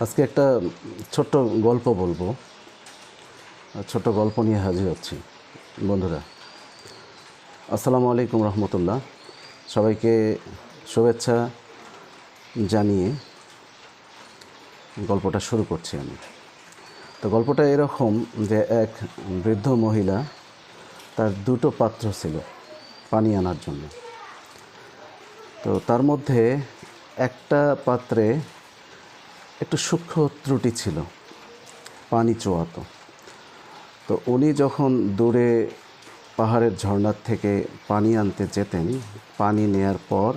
আজকে একটা ছোট্ট গল্প বলবো। ছোট্ট গল্প নিয়ে হাজির হচ্ছি বন্ধুরা। আসসালামু আলাইকুম রহমতুল্লাহ। সবাইকে শুভেচ্ছা জানিয়ে গল্পটা শুরু করছি আমি। তো গল্পটা এরকম যে এক বৃদ্ধ মহিলা, তার দুটো পাত্র ছিল পানি আনার জন্য। তো তার মধ্যে একটা পাত্রে একটু সূক্ষ্ম ত্রুটি ছিল, পানি চোয়াতো। তো উনি যখন দূরে পাহাড়ের ঝর্ণার থেকে পানি আনতে যেতেন, পানি নেয়ার পর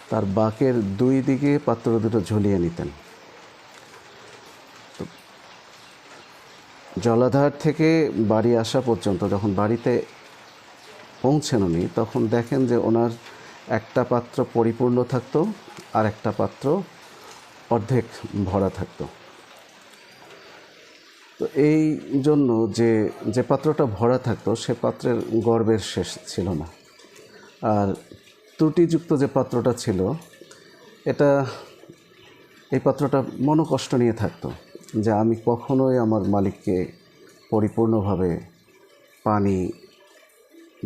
তার বাঁকের দুই দিকে পাত্র দুটো ঝুলিয়ে নিতেন। তো জলাধার থেকে বাড়ি আসা পর্যন্ত যখন বাড়িতে পৌঁছেন উনি, তখন দেখেন যে ওনার একটা পাত্র পরিপূর্ণ থাকতো আর একটা পাত্র অর্ধেক ভরা থাকতো। তো এই জন্য যে পাত্রটা ভরা থাকতো সে পাত্রের গর্বের শেষ ছিল না, আর ত্রুটিযুক্ত যে পাত্রটা ছিল এই পাত্রটা মনোকষ্ট নিয়ে থাকতো যে আমি কখনোই আমার মালিককে পরিপূর্ণভাবে পানি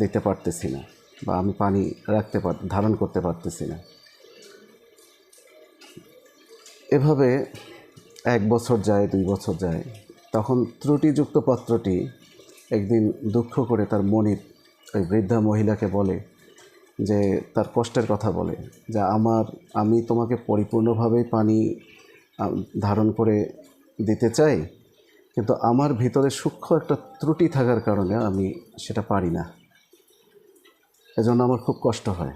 দিতে পারতেছি না, বা আমি পানি ধারণ করতে পারতেছি না। এভাবে 1 বছর যায়, 2 বছর যায়। তখন ত্রুটিযুক্ত পাত্রটি একদিন দুঃখ করে তার মনিব ওই বৃদ্ধা মহিলাকে বলে, যে তার কষ্টের কথা বলে যে আমি তোমাকে পরিপূর্ণভাবেই পানি ধারণ করে দিতে চাই, কিন্তু আমার ভিতরে সূক্ষ্ম একটা ত্রুটি থাকার কারণে আমি সেটা পারি না, এজন্য আমার খুব কষ্ট হয়।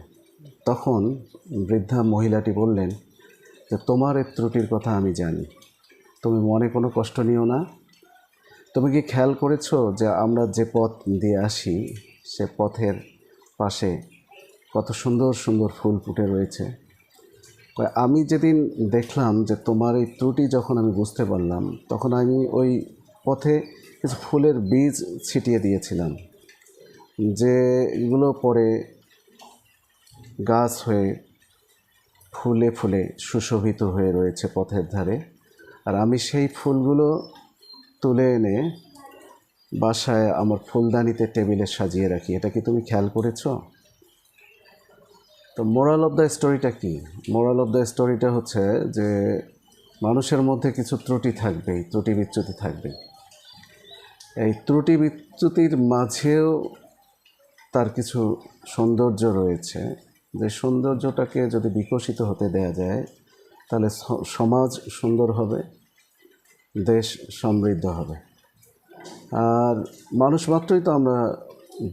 তখন বৃদ্ধা মহিলাটি বললেন যে তোমার এই ত্রুটির কথা আমি জানি, তুমি মনে কোনো কষ্ট নিও না। তুমি কি খেয়াল করেছো যে আমরা যে পথ দিয়ে আসি সে পথের পাশে কত সুন্দর সুন্দর ফুল ফুটে রয়েছে? আমি যেদিন দেখলাম যে তোমার এই ত্রুটি যখন আমি বুঝতে পারলাম, তখন আমি ওই পথে কিছু ফুলের বীজ ছিটিয়ে দিয়েছিলাম, যেগুলো পরে গাছ হয়ে ফুলে ফুলে সুশোভিত হয়ে রয়েছে পথের ধারে। আর আমি সেই ফুলগুলো তুলে এনে বাসায় আমার ফুলদানিতে টেবিলে সাজিয়ে রাখি। এটা কি তুমি খেয়াল করেছো? তো মোরাল অফ দ্য স্টোরিটা কি? মোরাল অফ দ্য স্টোরিটা হচ্ছে যে মানুষের মধ্যে কিছু ত্রুটি থাকবেই, ত্রুটি বিচ্যুতি থাকবে। এই ত্রুটি বিচ্যুতির মাঝেও তার কিছু সৌন্দর্য রয়েছে, যে সৌন্দর্যটাকে যদি বিকশিত হতে দেয়া যায় তাহলে সমাজ সুন্দর হবে, দেশ সমৃদ্ধ হবে। আর মানুষ মাত্রই তো আমরা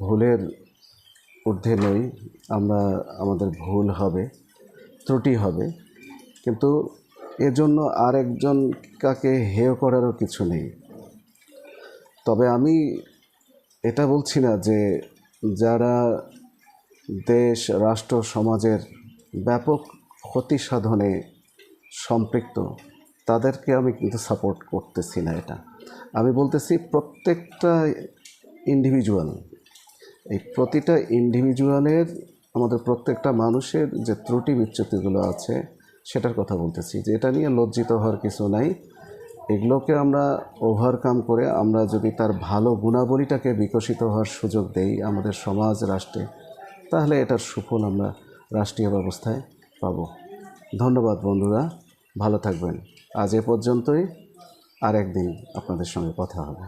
ভুলের ঊর্ধ্বে নই, আমাদের ভুল হবে, ত্রুটি হবে, কিন্তু এজন্য আরেকজন কাকে হেয় করারও কিছু নেই। তবে আমি এটা বলছি না যে যারা দেশ, রাষ্ট্র, সমাজের ব্যাপক ক্ষতি সাধনে সম্পৃক্ত তাদেরকে আমি কিন্তু সাপোর্ট করতেছি না। এটা আমি বলতেছি প্রত্যেকটা ইন্ডিভিজুয়াল, এই প্রতিটা ইন্ডিভিজুয়ালের, আমাদের প্রত্যেকটা মানুষের যে ত্রুটি বিচ্যুতিগুলো আছে সেটার কথা বলতেছি, যে এটা নিয়ে লজ্জিত হওয়ার কিছু নাই। এগুলোকে আমরা ওভারকাম করে আমরা যদি তার ভালো গুণাবলীটাকে বিকশিত হওয়ার সুযোগ দেই আমাদের সমাজ, রাষ্ট্রে, তাহলে এটার সুফল আমরা রাষ্ট্রীয় ব্যবস্থায় পাব। ধন্যবাদ বন্ধুরা, ভালো থাকবেন। আজ এ পর্যন্তই, আর একদিন আপনাদের সঙ্গে কথা হবে।